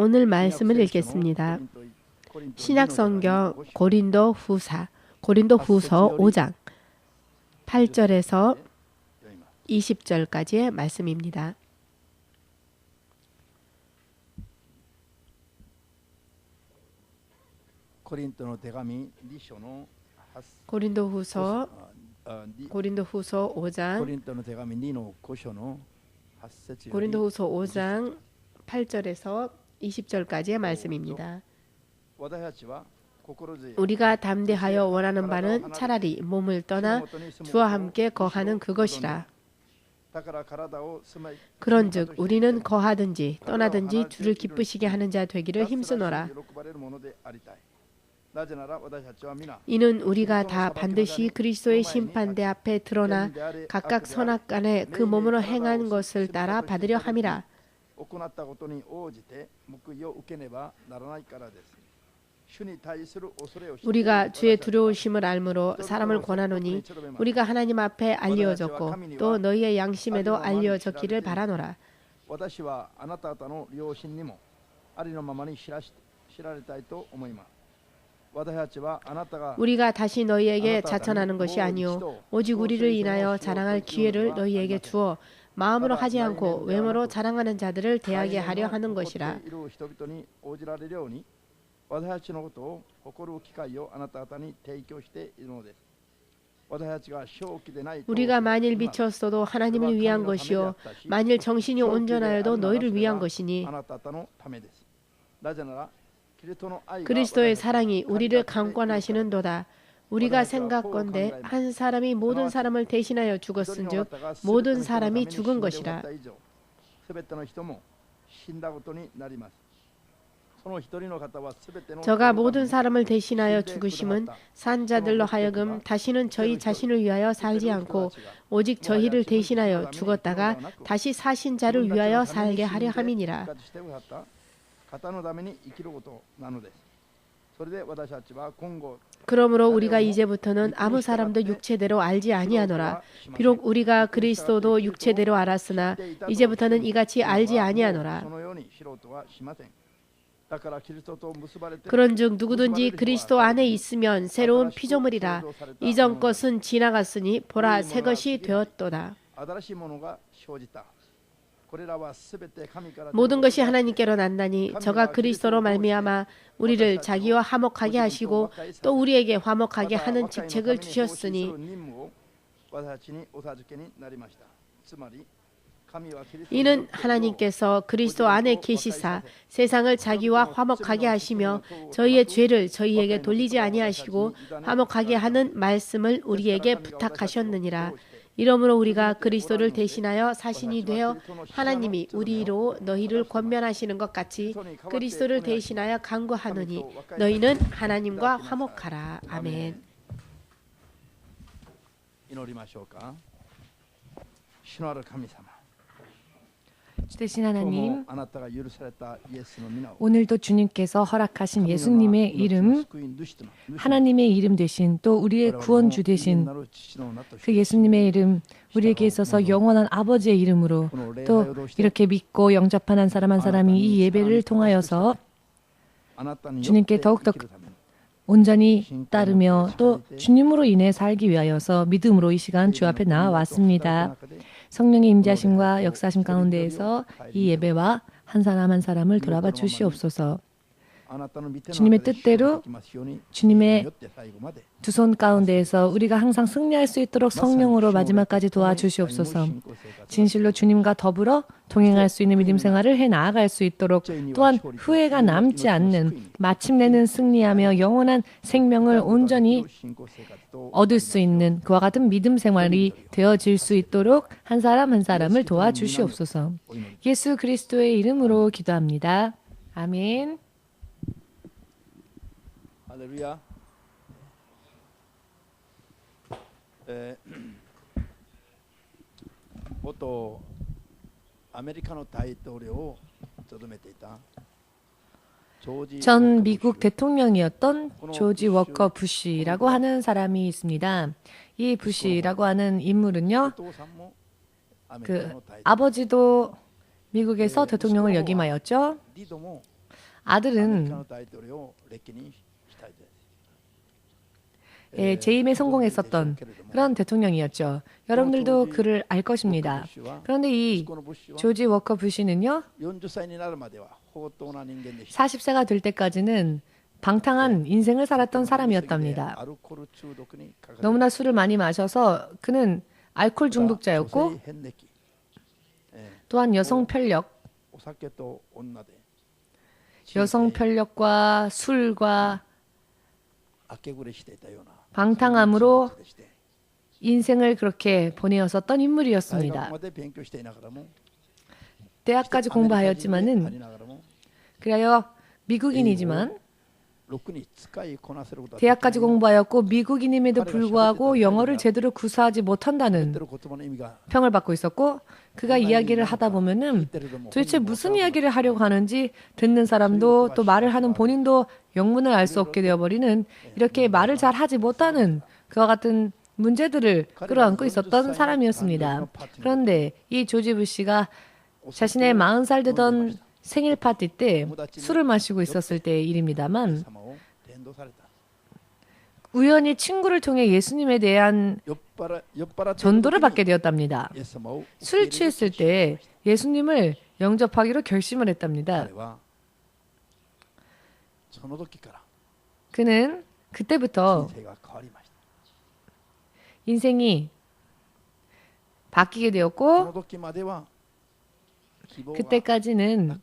오늘 말씀을 읽겠습니다. 신약성경 고린도후서 5장 8절에서 20절까지의 말씀입니다. 고린도후서 5장 8절에서 20절까지의 말씀입니다. 우리가 담대하여 원하는 바는 차라리 몸을 떠나 주와 함께 거하는 그것이라. 그런즉 우리는 거하든지 떠나든지 주를 기쁘시게 하는 자 되기를 힘쓰노라. 이는 우리가 다 반드시 그리스도의 심판대 앞에 드러나 각각 선악간에 그 몸으로 행한 것을 따라 받으려 함이라. 우리가 주의 두려우심을 알므로 사람을 권하노니 우리가 하나님 앞에 알려졌고 또 너희의 양심에도 알려졌기를 바라노라. 우리가 다시 너희에게 자천하는 것이 아니요 오직 우리를 인하여 자랑할 기회를 너희에게 주어 마음으로 하지 않고 외모로 자랑하는 자들을 대하게 하려 하는 것이라. 우리가 만일 미쳤어도 하나님을 위한 것이요 만일 정신이 온전하여도 너희를 위한 것이니 그리스도의 사랑이 우리를 강권하시는도다. 우리가 생각건대 한 사람이 모든 사람을 대신하여 죽었은즉 모든 사람이 죽은 것이라. 저가 모든 사람을 대신하여 죽으심은 산 자들로 하여금 다시는 저희 자신을 위하여 살지 않고 오직 저희를 대신하여 죽었다가 다시 사신 자를 위하여 살게 하려 함이니라. 그러므로 우리가 이제부터는 아무 사람도 육체대로 알지 아니하노라. 비록 우리가 그리스도도 육체대로 알았으나 이제부터는 이같이 알지 아니하노라. 그런즉 누구든지 그리스도 안에 있으면 새로운 피조물이라. 이전 것은 지나갔으니 보라 새 것이 되었도다. 모든 것이 하나님께로 났나니 저가 그리스도로 말미암아 우리를 자기와 화목하게 하시고 또 우리에게 화목하게 하는 직책을 주셨으니 이는 하나님께서 그리스도 안에 계시사 세상을 자기와 화목하게 하시며 저희의 죄를 저희에게 돌리지 아니하시고 화목하게 하는 말씀을 우리에게 부탁하셨느니라. 이러므로 우리가 그리스도를 대신하여 사신이 되어 하나님이 우리로 너희를 권면하시는 것 같이 그리스도를 대신하여 간구하노니 너희는 하나님과 화목하라. 아멘. 주 대신 하나님, 오늘도 주님께서 허락하신 예수님의 이름, 하나님의 이름 되신 또 우리의 구원주 되신 그 예수님의 이름, 우리에게 있어서 영원한 아버지의 이름으로 또 이렇게 믿고 영접한 한 사람 한 사람이 이 예배를 통하여서 주님께 더욱더 온전히 따르며 또 주님으로 인해 살기 위하여서 믿음으로 이 시간 주 앞에 나와왔습니다. 성령의 임재하심과 역사하심 가운데에서 이 예배와 한 사람 한 사람을 돌아봐 주시옵소서. 주님의 뜻대로 주님의 두 손 가운데에서 우리가 항상 승리할 수 있도록 성령으로 마지막까지 도와주시옵소서. 진실로 주님과 더불어 동행할 수 있는 믿음 생활을 해 나아갈 수 있도록 또한 후회가 남지 않는 마침내는 승리하며 영원한 생명을 온전히 얻을 수 있는 그와 같은 믿음 생활이 되어질 수 있도록 한 사람 한 사람을 도와주시옵소서. 예수 그리스도의 이름으로 기도합니다. 아멘. 할렐루야. 元アメリカの大統領を務めていた 전 미국 대통령이었던 조지 워커 부시라고 하는 사람이 있습니다. 이 부시라고 하는 인물은요, 그 아버지도 미국에서 대통령을 역임하였죠. 아들은 재임에 성공했었던 그런 대통령이었죠. 여러분들도 그를 알 것입니다. 그런데 이 조지 워커 부시는요, 40세가 될 때까지는 방탕한 인생을 살았던 사람이었답니다. 너무나 술을 많이 마셔서 그는 알코올 중독자였고 또한 여성 편력과 술과 방탕함으로 인생을 그렇게 보내었었던 인물이었습니다. 대학까지 공부하였지만은 그래요 미국인이지만 대학까지 공부하였고 미국인임에도 불구하고 영어를 제대로 구사하지 못한다는 평을 받고 있었고 그가 이야기를 하다 보면은 도대체 무슨 이야기를 하려고 하는지 듣는 사람도 또 말을 하는 본인도 영문을 알 수 없게 되어버리는 이렇게 말을 잘 하지 못하는 그와 같은 문제들을 끌어안고 있었던 사람이었습니다. 그런데 이 조지 부시가 자신의 40살 되던 생일 파티 때 술을 마시고 있었을 때의 일입니다만 우연히 친구를 통해 예수님에 대한 전도를 받게 되었답니다. 술 취했을 때 예수님을 영접하기로 결심을 했답니다. 그는 그때부터 인생이 바뀌게 되었고 그때까지는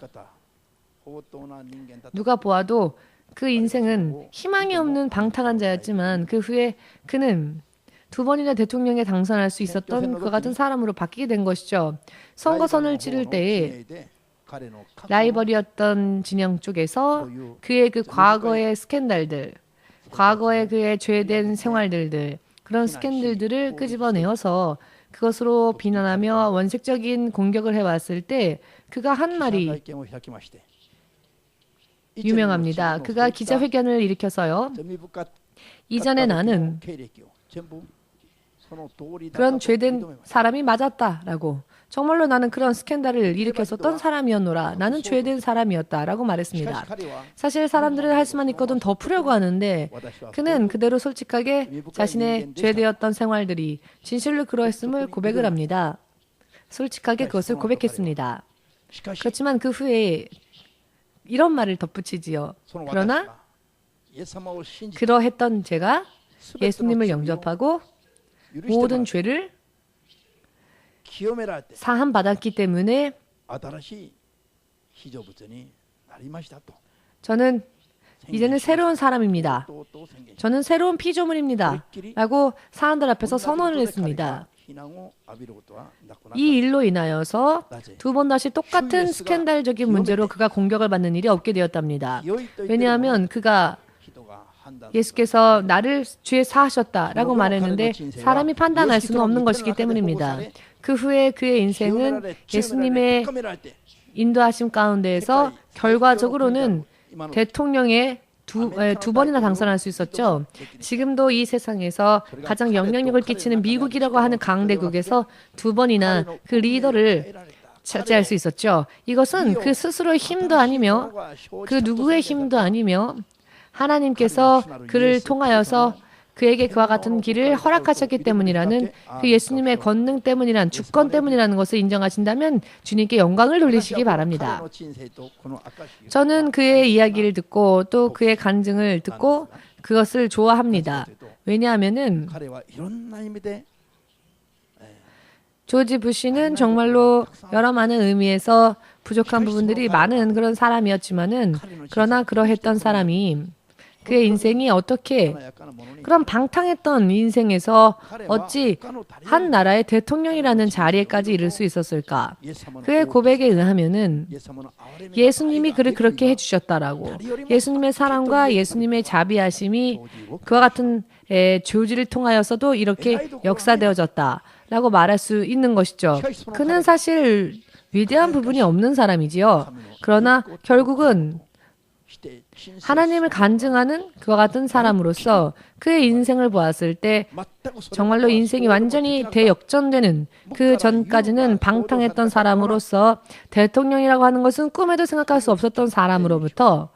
누가 보아도 그 인생은 희망이 없는 방탕한 자였지만 그 후에 그는 2번이나 대통령에 당선할 수 있었던 그와 같은 사람으로 바뀌게 된 것이죠. 선거선을 치를 때에 라이벌이었던 진영 쪽에서 그의 그 과거의 스캔들들, 과거의 그의 죄된 생활들들, 그런 스캔들들을 끄집어내어서 그것으로 비난하며 원색적인 공격을 해왔을 때 그가 한 말이 유명합니다. 그가 기자회견을 일으켜서요. 이전에 나는 그런 죄된 사람이 맞았다라고 정말로 나는 그런 스캔들을 일으켰었던 사람이었노라. 나는 죄된 사람이었다라고 말했습니다. 사실 사람들은 할 수만 있거든 덮으려고 하는데 그는 그대로 솔직하게 자신의 죄되었던 생활들이 진실로 그러했음을 고백을 합니다. 솔직하게 그것을 고백했습니다. 그렇지만 그 후에 이런 말을 덧붙이지요. 그러나 그러했던 제가 예수님을 영접하고 모든 죄를 사함받았기 때문에 저는 이제는 새로운 사람입니다. 저는 새로운 피조물입니다. 라고 사람들 앞에서 선언을 했습니다. 이 일로 인하여서 2번 다시 똑같은 스캔들적인 문제로 그가 공격을 받는 일이 없게 되었답니다. 왜냐하면 그가 예수께서 나를 죄 사하셨다라고 말했는데 사람이 판단할 수는 없는 것이기 때문입니다. 그 후에 그의 인생은 예수님의 인도하심 가운데에서 결과적으로는 대통령에 두 번이나 당선할 수 있었죠. 지금도 이 세상에서 가장 영향력을 끼치는 미국이라고 하는 강대국에서 2번이나 그 리더를 차지할 수 있었죠. 이것은 그 스스로의 힘도 아니며 그 누구의 힘도 아니며 하나님께서 그를 통하여서 그에게 그와 같은 길을 허락하셨기 때문이라는 그 예수님의 권능 때문이란 주권 때문이라는 것을 인정하신다면 주님께 영광을 돌리시기 바랍니다. 저는 그의 이야기를 듣고 또 그의 간증을 듣고 그것을 좋아합니다. 왜냐하면은 조지 부시는 정말로 여러 많은 의미에서 부족한 부분들이 많은 그런 사람이었지만은 그러나 그러했던 사람이 그의 인생이 어떻게 그런 방탕했던 인생에서 어찌 한 나라의 대통령이라는 자리에까지 이를 수 있었을까? 그의 고백에 의하면은 예수님이 그를 그렇게 해주셨다라고 예수님의 사랑과 예수님의 자비하심이 그와 같은 조지를 통하여서도 이렇게 역사되어졌다라고 말할 수 있는 것이죠. 그는 사실 위대한 부분이 없는 사람이지요. 그러나 결국은 하나님을 간증하는 그와 같은 사람으로서 그의 인생을 보았을 때 정말로 인생이 완전히 대역전되는 그 전까지는 방탕했던 사람으로서 대통령이라고 하는 것은 꿈에도 생각할 수 없었던 사람으로부터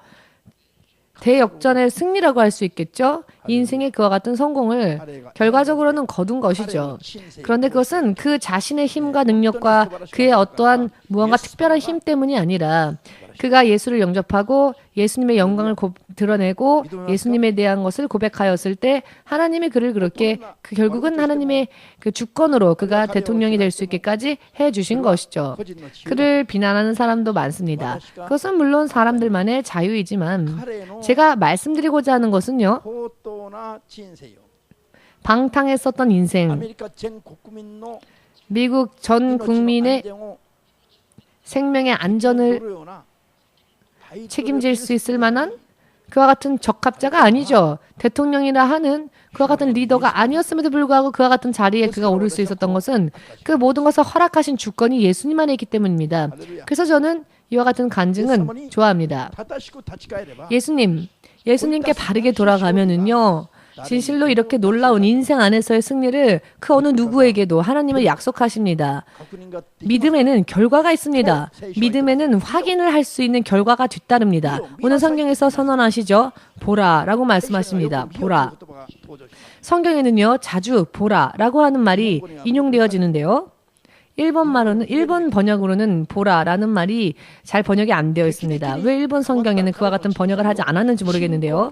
대역전의 승리라고 할 수 있겠죠. 인생의 그와 같은 성공을 결과적으로는 거둔 것이죠. 그런데 그것은 그 자신의 힘과 능력과 그의 어떠한 무언가 특별한 힘 때문이 아니라 그가 예수를 영접하고 예수님의 영광을 드러내고 예수님에 대한 것을 고백하였을 때 하나님이 그를 그렇게 결국은 하나님의 그 주권으로 그가 대통령이 될 수 있게까지 해주신 것이죠. 그를 비난하는 사람도 많습니다. 그것은 물론 사람들만의 자유이지만 제가 말씀드리고자 하는 것은요. 방탕했었던 인생, 미국 전 국민의 생명의 안전을 책임질 수 있을 만한 그와 같은 적합자가 아니죠. 대통령이라 하는 그와 같은 리더가 아니었음에도 불구하고 그와 같은 자리에 그가 오를 수 있었던 것은 그 모든 것을 허락하신 주권이 예수님 안에 있기 때문입니다. 그래서 저는 이와 같은 간증은 좋아합니다. 예수님께 바르게 돌아가면은요. 진실로 이렇게 놀라운 인생 안에서의 승리를 그 어느 누구에게도 하나님은 약속하십니다. 믿음에는 결과가 있습니다. 믿음에는 확인을 할 수 있는 결과가 뒤따릅니다. 오늘 성경에서 선언하시죠. 보라 라고 말씀하십니다. 보라. 성경에는요. 자주 보라 라고 하는 말이 인용되어지는데요. 일본 번역으로는 보라라는 말이 잘 번역이 안 되어 있습니다. 왜 일본 성경에는 그와 같은 번역을 하지 않았는지 모르겠는데요.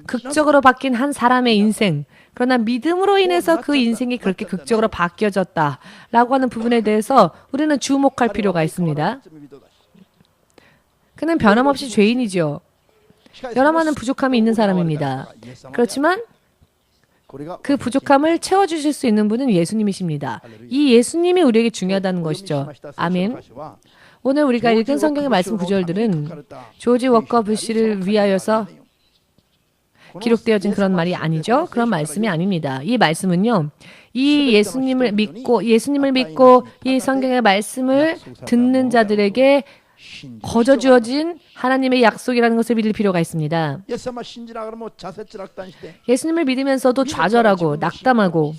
극적으로 바뀐 한 사람의 인생, 그러나 믿음으로 인해서 그 인생이 그렇게 극적으로 바뀌어졌다라고 하는 부분에 대해서 우리는 주목할 필요가 있습니다. 그는 변함없이 죄인이죠. 여러 많은 부족함이 있는 사람입니다. 그렇지만 그 부족함을 채워주실 수 있는 분은 예수님이십니다. 이 예수님이 우리에게 중요하다는 것이죠. 아멘. 오늘 우리가 읽은 성경의 말씀 구절들은 조지 워커 부시를 위하여서 기록되어진 그런 말이 아니죠. 그런 말씀이 아닙니다. 이 말씀은요. 이 예수님을 믿고 이 성경의 말씀을 듣는 자들에게 거저 주어진 하나님의 약속이라는 것을 믿을 필요가 있습니다. 예수님을 믿으면서도 좌절하고 낙담하고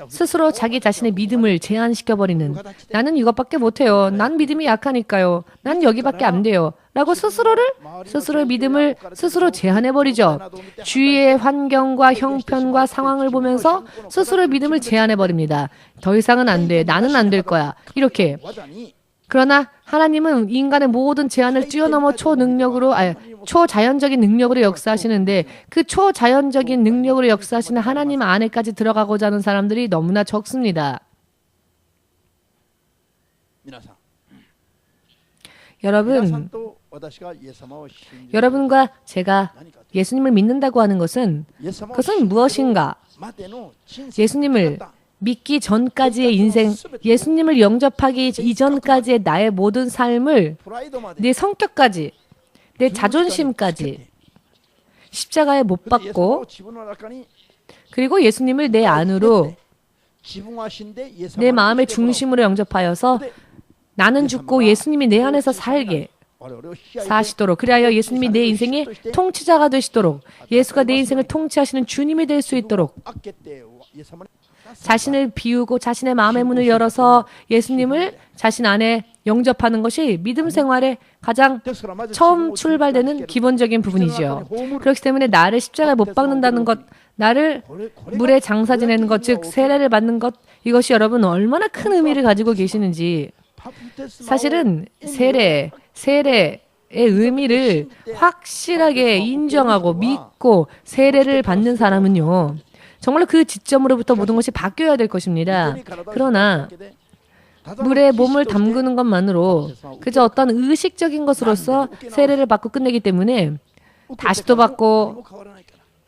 스스로 자기 자신의 믿음을 제한시켜버리는 나는 이것밖에 못해요. 난 믿음이 약하니까요. 난 여기밖에 안 돼요. 라고 스스로의 믿음을 스스로 제한해버리죠. 주위의 환경과 형편과 상황을 보면서 스스로의 믿음을 제한해버립니다. 더 이상은 안 돼. 나는 안 될 거야. 이렇게. 그러나 하나님은 인간의 모든 제한을 뛰어넘어 초자연적인 능력으로 역사하시는데 그 초자연적인 능력으로 역사하시는 하나님 안에까지 들어가고자 하는 사람들이 너무나 적습니다. 여러분과 제가 예수님을 믿는다고 하는 것은 그것은 무엇인가? 예수님을 믿기 전까지의 인생, 예수님을 영접하기 이전까지의 나의 모든 삶을 내 성격까지, 내 자존심까지 십자가에 못 박고 그리고 예수님을 내 안으로 내 마음의 중심으로 영접하여서 나는 죽고 예수님이 내 안에서 살게 사시도록 그리하여 예수님이 내 인생의 통치자가 되시도록 예수가 내 인생을 통치하시는 주님이 될 수 있도록 자신을 비우고 자신의 마음의 문을 열어서 예수님을 자신 안에 영접하는 것이 믿음 생활의 가장 처음 출발되는 기본적인 부분이죠. 그렇기 때문에 나를 십자가에 못 박는다는 것, 나를 물에 장사 지내는 것, 즉 세례를 받는 것, 이것이 여러분 얼마나 큰 의미를 가지고 계시는지 사실은 세례의 의미를 확실하게 인정하고 믿고 세례를 받는 사람은요. 정말로 그 지점으로부터 모든 것이 바뀌어야 될 것입니다. 그러나 물에 몸을 담그는 것만으로 그저 어떤 의식적인 것으로서 세례를 받고 끝내기 때문에 다시 또 받고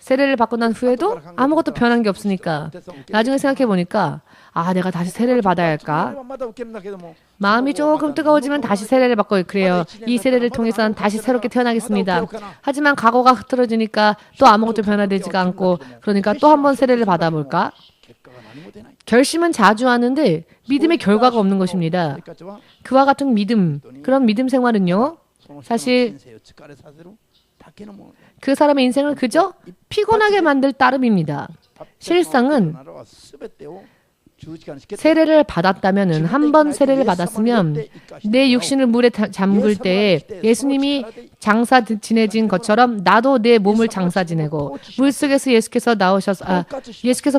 세례를 받고 난 후에도 아무것도 변한 게 없으니까 나중에 생각해 보니까 내가 다시 세례를 받아야 할까? 마음이 조금 뜨거워지면 다시 세례를 받고 그래요. 이 세례를 통해서는 다시 새롭게 태어나겠습니다. 하지만 과거가 흐트러지니까 또 아무것도 변화되지가 않고 그러니까 또 한 번 세례를 받아볼까? 결심은 자주 하는데 믿음의 결과가 없는 것입니다. 그와 같은 믿음, 그런 믿음 생활은요. 사실 그 사람의 인생을 그저 피곤하게 만들 따름입니다. 실상은 세례를 받았다면은 한 번 세례를 받았으면 내 육신을 물에 잠글 때 예수님이 장사 지내진 것처럼 나도 내 몸을 장사 지내고 물속에서 예수께서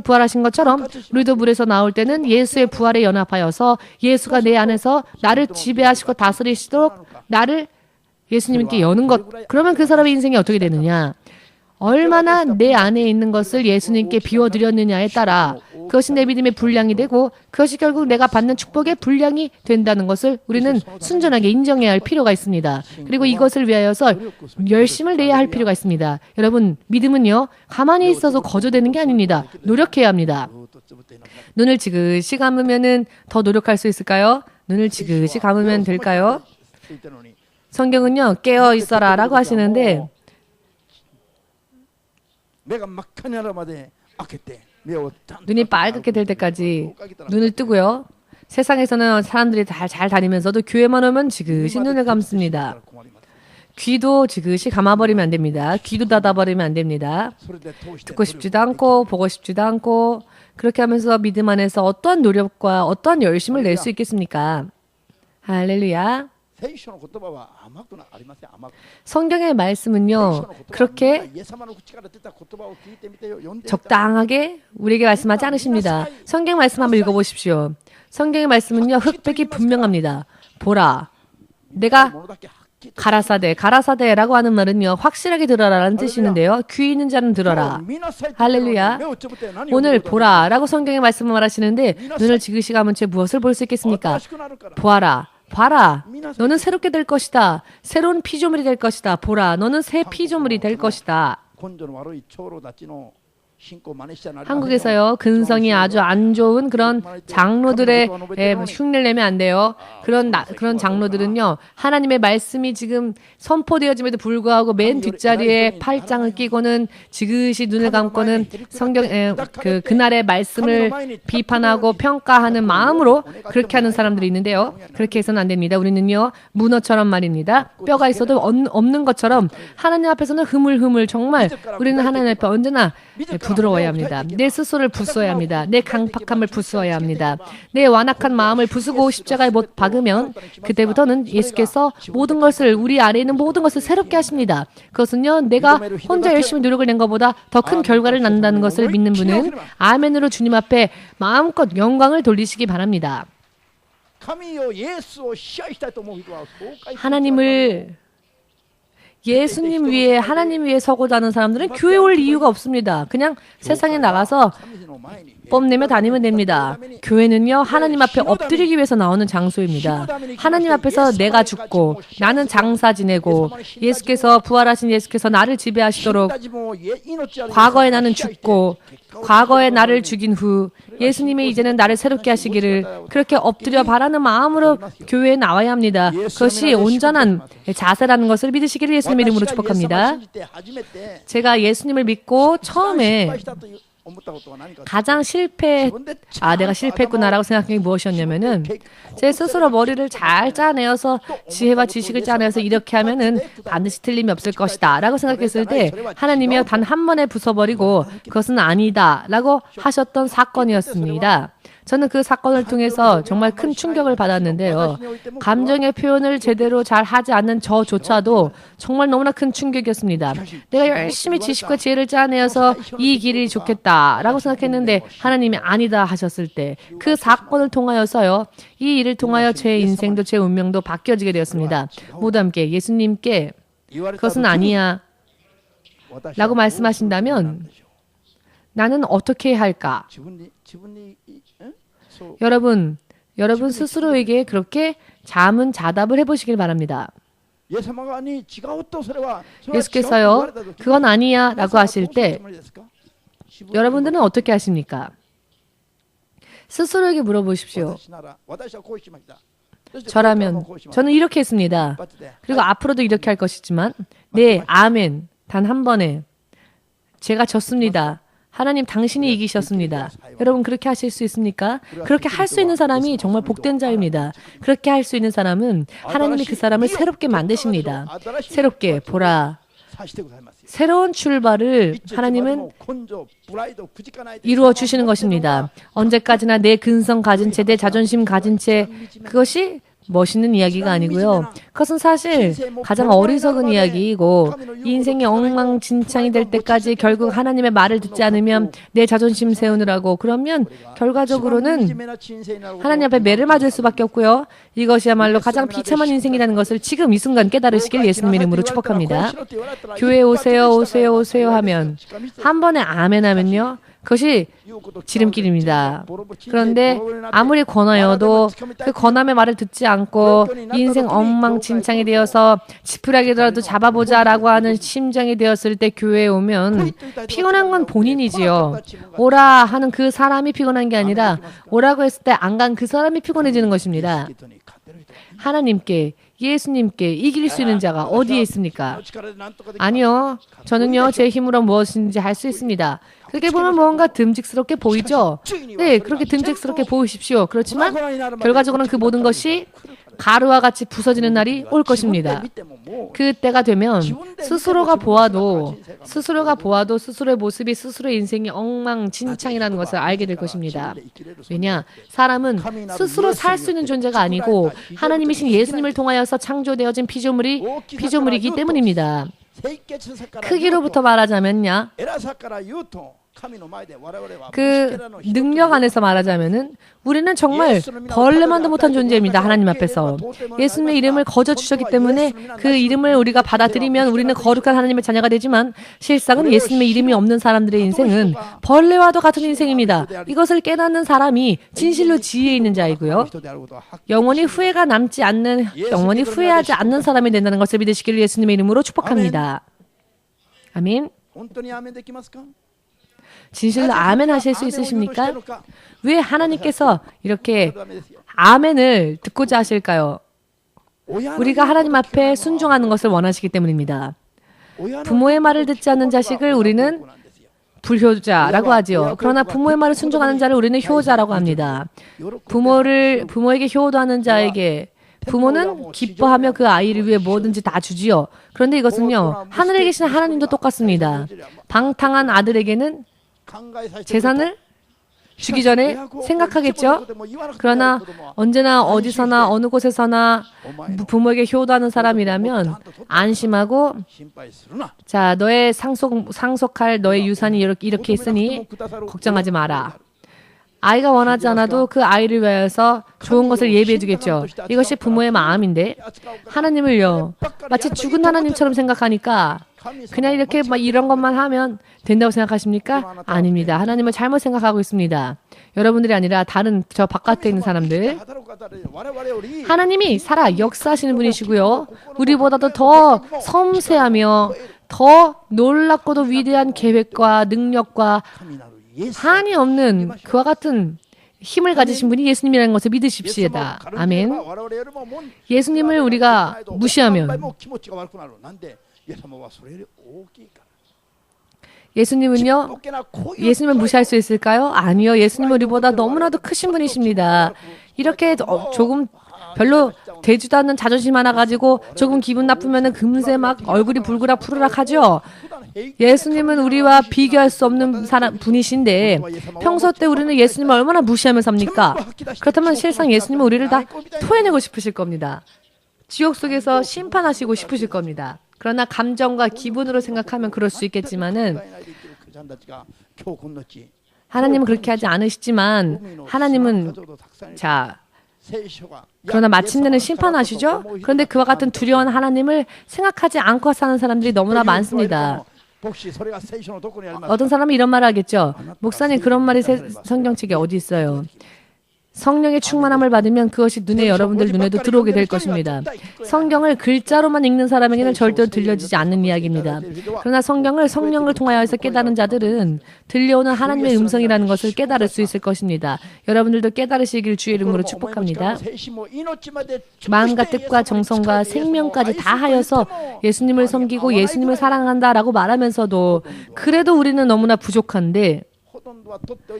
부활하신 것처럼 우리도 물에서 나올 때는 예수의 부활에 연합하여서 예수가 내 안에서 나를 지배하시고 다스리시도록 나를 예수님께 여는 것. 그러면 그 사람의 인생이 어떻게 되느냐? 얼마나 내 안에 있는 것을 예수님께 비워드렸느냐에 따라 그것이 내 믿음의 분량이 되고 그것이 결국 내가 받는 축복의 분량이 된다는 것을 우리는 순전하게 인정해야 할 필요가 있습니다. 그리고 이것을 위하여서 열심을 내야 할 필요가 있습니다. 여러분, 믿음은요, 가만히 있어서 거저되는 게 아닙니다. 노력해야 합니다. 눈을 지그시 감으면 더 노력할 수 있을까요? 눈을 지그시 감으면 될까요? 성경은요, 깨어 있어라 라고 하시는데 눈이 빨갛게 될 때까지 눈을 뜨고요. 세상에서는 사람들이 잘 다니면서도 교회만 오면 지그시 눈을 감습니다. 귀도 지그시 감아버리면 안 됩니다. 귀도 닫아버리면 안 됩니다. 듣고 싶지도 않고 보고 싶지도 않고 그렇게 하면서 믿음 안에서 어떠한 노력과 어떠한 열심을 낼 수 있겠습니까? 할렐루야. 성경의 말씀은요, 그렇게 적당하게 우리에게 말씀하지 않으십니다. 성경 말씀 한번 읽어보십시오. 성경의 말씀은요, 흑백이 분명합니다. 보라, 내가 가라사대라고 하는 말은요, 확실하게 들어라라는 뜻이는데요. 귀 있는 자는 들어라. 할렐루야. 오늘 보라라고 성경의 말씀을 말하시는데 눈을 지그시 감은 채 무엇을 볼 수 있겠습니까? 보아라. 봐라, 너는 새롭게 될 것이다. 새로운 피조물이 될 것이다. 보라, 너는 새 피조물이 될 것이다. 한국에서요, 근성이 아주 안 좋은 그런 장로들의 흉내를 내면 안 돼요. 그런 장로들은요, 하나님의 말씀이 지금 선포되어짐에도 불구하고 맨 뒷자리에 팔짱을 끼고는 지그시 눈을 감고는 그날의 말씀을 비판하고 평가하는 마음으로 그렇게 하는 사람들이 있는데요. 그렇게 해서는 안 됩니다. 우리는요, 문어처럼 말입니다. 뼈가 있어도 없는 것처럼 하나님 앞에서는 흐물흐물 정말 우리는 하나님 앞에 언제나 부드러워야 합니다. 내 스스로를 부수어야 합니다. 내 강팍함을 부수어야 합니다. 내 완악한 마음을 부수고 십자가에 못 박으면 그때부터는 예수께서 모든 것을 우리 안에 있는 모든 것을 새롭게 하십니다. 그것은요, 내가 혼자 열심히 노력을 낸 것보다 더 큰 결과를 낳는다는 것을 믿는 분은 아멘으로 주님 앞에 마음껏 영광을 돌리시기 바랍니다. 예수님 위에 하나님 위에 서고자 하는 사람들은 교회 올 이유가 없습니다. 그냥 세상에 나가서 뽐내며 다니면 됩니다. 교회는요, 하나님 앞에 엎드리기 위해서 나오는 장소입니다. 하나님 앞에서 내가 죽고 나는 장사 지내고 예수께서 부활하신 예수께서 나를 지배하시도록 과거에 나는 죽고 과거에 나를 죽인 후 예수님이 이제는 나를 새롭게 하시기를 그렇게 엎드려 바라는 마음으로 교회에 나와야 합니다. 그것이 온전한 자세라는 것을 믿으시기를 예수님의 이름으로 축복합니다. 제가 예수님을 믿고 처음에 가장 내가 실패했구나라고 생각한 게 무엇이었냐면은 제 스스로 머리를 잘 짜내어서 지혜와 지식을 짜내어서 이렇게 하면은 반드시 틀림이 없을 것이다 라고 생각했을 때 하나님이요, 단 한 번에 부숴버리고 그것은 아니다 라고 하셨던 사건이었습니다. 저는 그 사건을 통해서 정말 큰 충격을 받았는데요. 감정의 표현을 제대로 잘 하지 않는 저조차도 정말 너무나 큰 충격이었습니다. 내가 열심히 지식과 지혜를 짜내어서 이 길이 좋겠다라고 생각했는데 하나님이 아니다 하셨을 때 그 사건을 통하여서요, 이 일을 통하여 제 인생도 제 운명도 바뀌어지게 되었습니다. 모두 함께 예수님께 그것은 아니야 라고 말씀하신다면 나는 어떻게 해야 할까? 여러분 스스로에게 그렇게 자문자답을 해보시길 바랍니다. 예수께서요, 그건 아니야 라고 하실 때 여러분들은 어떻게 하십니까? 스스로에게 물어보십시오. 저는 이렇게 했습니다. 그리고 앞으로도 이렇게 할 것이지만 네, 아멘. 단 한 번에 제가 졌습니다. 하나님 당신이 이기셨습니다. 여러분 그렇게 하실 수 있습니까? 그렇게 할 수 있는 사람이 정말 복된 자입니다. 그렇게 할 수 있는 사람은 하나님이 그 사람을 새롭게 만드십니다. 새롭게 보라. 새로운 출발을 하나님은 이루어 주시는 것입니다. 언제까지나 내 근성 가진 채, 내 자존심 가진 채, 그것이 멋있는 이야기가 아니고요. 그것은 사실 가장 어리석은 이야기이고, 이 인생이 엉망진창이 될 때까지 결국 하나님의 말을 듣지 않으면 내 자존심 세우느라고, 그러면 결과적으로는 하나님 앞에 매를 맞을 수밖에 없고요. 이것이야말로 가장 비참한 인생이라는 것을 지금 이 순간 깨달으시길 예수님 이름으로 축복합니다. 교회 오세요, 오세요, 오세요 하면, 한 번에 아멘 하면요, 그것이 지름길입니다. 그런데 아무리 권하여도 그 권함의 말을 듣지 않고 인생 엉망진창이 되어서 지푸라기라도 잡아보자라고 하는 심정이 되었을 때 교회에 오면 피곤한 건 본인이지요. 오라 하는 그 사람이 피곤한 게 아니라 오라고 했을 때 안 간 그 사람이 피곤해지는 것입니다. 하나님께, 예수님께 이길 수 있는 자가 어디에 있습니까? 아니요. 저는요, 제 힘으로 무엇인지 할 수 있습니다. 그렇게 보면 뭔가 듬직스럽게 보이죠? 네, 그렇게 듬직스럽게 보이십시오. 그렇지만 결과적으로는 그 모든 것이 가루와 같이 부서지는 날이 올 것입니다. 그때가 되면 스스로가 보아도 스스로의 모습이 스스로의 인생이 엉망진창이라는 것을 알게 될 것입니다. 왜냐? 사람은 스스로 살 수 있는 존재가 아니고 하나님이신 예수님을 통하여서 창조되어진 피조물이기 때문입니다. 크기로부터 말하자면요, 그 능력 안에서 말하자면은 우리는 정말 벌레만도 못한 존재입니다. 하나님 앞에서 예수님의 이름을 거저 주셨기 때문에 그 이름을 우리가 받아들이면 우리는 거룩한 하나님의 자녀가 되지만, 실상은 예수님의 이름이 없는 사람들의 인생은 벌레와도 같은 인생입니다. 이것을 깨닫는 사람이 진실로 지혜에 있는 자이고요, 영원히 후회하지 않는 사람이 된다는 것을 믿으시기를 예수님의 이름으로 축복합니다. 아멘. 진실로 아멘 하실 수 있으십니까? 왜 하나님께서 이렇게 아멘을 듣고자 하실까요? 우리가 하나님 앞에 순종하는 것을 원하시기 때문입니다. 부모의 말을 듣지 않는 자식을 우리는 불효자라고 하지요. 그러나 부모의 말을 순종하는 자를 우리는 효자라고 합니다. 부모에게 효도하는 자에게 부모는 기뻐하며 그 아이를 위해 뭐든지 다 주지요. 그런데 이것은요, 하늘에 계신 하나님도 똑같습니다. 방탕한 아들에게는 재산을 주기 전에 생각하겠죠. 그러나 언제나 어디서나 어느 곳에서나 부모에게 효도하는 사람이라면 안심하고, 자, 너의 상속할 너의 유산이 이렇게 있으니 걱정하지 마라. 아이가 원하지 않아도 그 아이를 위해서 좋은 것을 예비해 주겠죠. 이것이 부모의 마음인데, 하나님을요, 마치 죽은 하나님처럼 생각하니까 그냥 이렇게 이런 것만 하면 된다고 생각하십니까? 아닙니다. 하나님을 잘못 생각하고 있습니다. 여러분들이 아니라 다른 저 바깥에 있는 사람들. 하나님이 살아 역사하시는 분이시고요, 우리보다도 더 섬세하며 더 놀랍고도 위대한 계획과 능력과 한이 없는 그와 같은 힘을 가지신 분이 예수님이라는 것을 믿으십시다. 아멘. 예수님을 우리가 무시하면, 예수님을 무시할 수 있을까요? 아니요. 예수님은 우리보다 너무나도 크신 분이십니다. 이렇게 조금 별로 되지도 않는 자존심 하나 가지고 조금 기분 나쁘면 금세 막 얼굴이 불그락 푸르락 하죠. 예수님은 우리와 비교할 수 없는 분이신데 평소 때 우리는 예수님을 얼마나 무시하며 삽니까? 그렇다면 실상 예수님은 우리를 다 토해내고 싶으실 겁니다. 지옥 속에서 심판하시고 싶으실 겁니다. 그러나 감정과 기분으로 생각하면 그럴 수 있겠지만은, 하나님은 그렇게 하지 않으시지만, 하나님은 그러나 마침내는 심판하시죠? 그런데 그와 같은 두려운 하나님을 생각하지 않고 사는 사람들이 너무나 많습니다. 어떤 사람은 이런 말을 하겠죠. 목사님, 그런 말이 성경책에 어디 있어요? 성령의 충만함을 받으면 그것이 여러분들 눈에도 들어오게 될 것입니다. 성경을 글자로만 읽는 사람에게는 절대로 들려지지 않는 이야기입니다. 그러나 성경을 성령을 통하여서 깨달은 자들은 들려오는 하나님의 음성이라는 것을 깨달을 수 있을 것입니다. 여러분들도 깨달으시길 주의 이름으로 축복합니다. 마음과 뜻과 정성과 생명까지 다 하여서 예수님을 섬기고 예수님을 사랑한다라고 말하면서도 그래도 우리는 너무나 부족한데,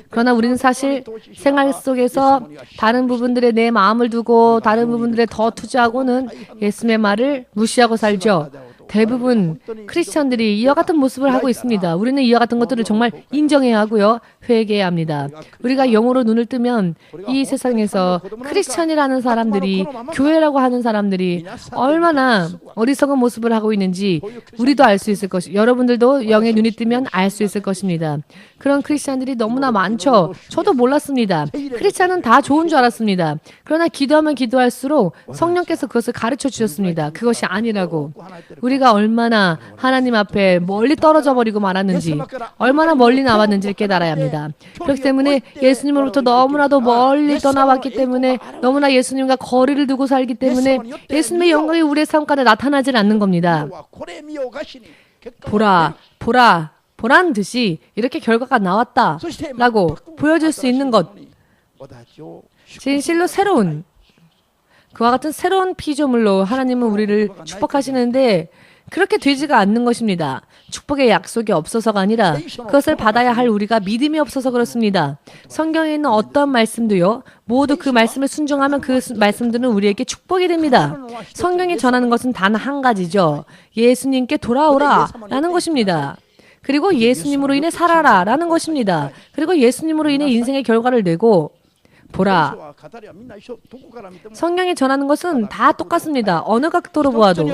그러나 우리는 사실 생활 속에서 다른 부분들에 내 마음을 두고 다른 부분들에 더 투자하고는 예수님의 말을 무시하고 살죠. 대부분 크리스천들이 이와 같은 모습을 하고 있습니다. 우리는 이와 같은 것들을 정말 인정해야 하고요. 회개해야 합니다. 우리가 영으로 눈을 뜨면 이 세상에서 크리스천이라는 사람들이, 교회라고 하는 사람들이 얼마나 어리석은 모습을 하고 있는지 우리도 알 수 있을 것이, 여러분들도 영의 눈이 뜨면 알 수 있을 것입니다. 그런 크리스천들이 너무나 많죠. 저도 몰랐습니다. 크리스천은 다 좋은 줄 알았습니다. 그러나 기도하면 기도할수록 성령께서 그것을 가르쳐 주셨습니다. 그것이 아니라고. 우리가 얼마나 하나님 앞에 멀리 떨어져 버리고 말았는지, 얼마나 멀리 나왔는지를 깨달아야 합니다. 그렇기 때문에 예수님으로부터 너무나도 멀리 떠나왔기 때문에, 너무나 예수님과 거리를 두고 살기 때문에 예수님의 영광이 우리의 삶 가운데 나타나질 않는 겁니다. 보란 듯이 이렇게 결과가 나왔다라고 보여줄 수 있는 것, 진실로 새로운, 그와 같은 새로운 피조물로 하나님은 우리를 축복하시는데 그렇게 되지가 않는 것입니다. 축복의 약속이 없어서가 아니라 그것을 받아야 할 우리가 믿음이 없어서 그렇습니다. 성경에 있는 어떤 말씀도요, 모두 그 말씀을 순종하면 그 말씀들은 우리에게 축복이 됩니다. 성경이 전하는 것은 단 한 가지죠. 예수님께 돌아오라 라는 것입니다. 그리고 예수님으로 인해 살아라 라는 것입니다. 그리고 예수님으로 인해 인생의 결과를 내고 보라. 성경이 전하는 것은 다 똑같습니다. 어느 각도로 보아도.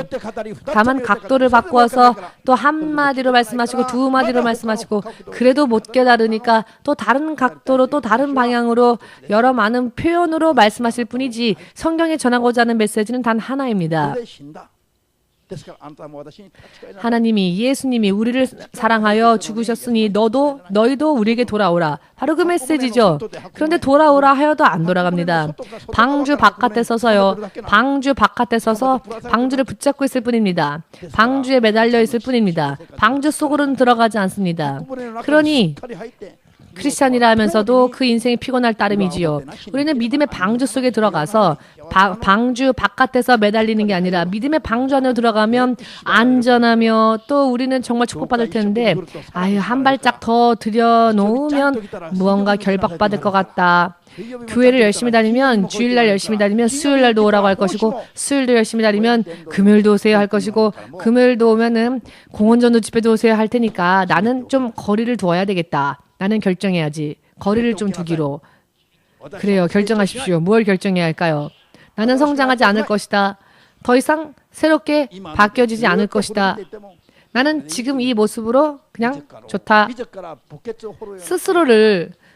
다만 각도를 바꾸어서 또 한마디로 말씀하시고 두 마디로 말씀하시고, 그래도 못 깨달으니까 또 다른 각도로 또 다른 방향으로 여러 많은 표현으로 말씀하실 뿐이지, 성경에 전하고자 하는 메시지는 단 하나입니다. 하나님이, 예수님이 우리를 사랑하여 죽으셨으니 너희도 우리에게 돌아오라. 바로 그 메시지죠. 그런데 돌아오라 하여도 안 돌아갑니다. 방주 바깥에 서서요. 방주 바깥에 서서 방주를 붙잡고 있을 뿐입니다. 방주에 매달려 있을 뿐입니다. 방주 속으로는 들어가지 않습니다. 그러니 크리스찬이라 하면서도 그 인생이 피곤할 따름이지요. 우리는 믿음의 방주 속에 들어가서 방주 바깥에서 매달리는 게 아니라 믿음의 방주 안으로 들어가면 안전하며, 또 우리는 정말 축복받을 텐데, 한 발짝 더 들여놓으면 무언가 결박받을 것 같다. 교회를 열심히 다니면, 주일날 열심히 다니면 수요일날도 오라고 할 것이고, 수요일도 열심히 다니면 금요일도 오세요 할 것이고, 금요일도 오면은 공원전도 집회도 오세요 할 테니까 나는 좀 거리를 두어야 되겠다. 나는 결정해야지. 거리를 좀 두기로. 그래요. 결정하십시오. 뭘 결정해야 할까요? 나는 성장하지 않을 것이다. 더 이상 새롭게 바뀌어지지 않을 것이다. 나는 지금 이 모습으로 그냥 좋다.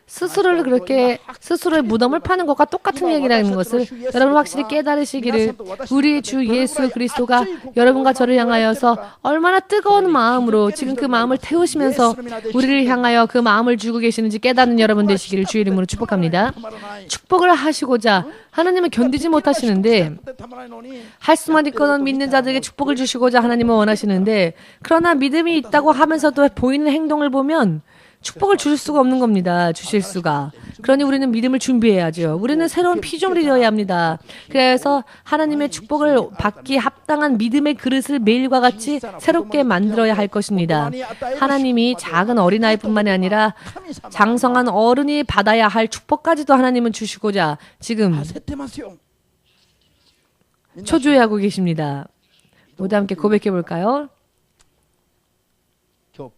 스스로를 그렇게 스스로의 무덤을 파는 것과 똑같은 얘기라는 것을 여러분 확실히 깨달으시기를, 우리 주 예수 그리스도가 여러분과 저를 향하여서 얼마나 뜨거운 마음으로 지금 그 마음을 태우시면서 우리를 향하여 그 마음을 주고 계시는지 깨닫는 여러분 되시기를 주의 이름으로 축복합니다. 축복을 하시고자 하나님은 견디지 못하시는데, 할 수만 있거든 믿는 자들에게 축복을 주시고자 하나님은 원하시는데, 그러나 믿음이 있다고 하면서도 보이는 행동을 보면 축복을 주실 수가 없는 겁니다. 주실 수가. 그러니 우리는 믿음을 준비해야죠. 우리는 새로운 피조물이 되어야 합니다. 그래서 하나님의 축복을 받기 합당한 믿음의 그릇을 매일과 같이 새롭게 만들어야 할 것입니다. 하나님이 작은 어린아이뿐만이 아니라 장성한 어른이 받아야 할 축복까지도 하나님은 주시고자 지금 초조해하고 계십니다. 모두 함께 고백해 볼까요?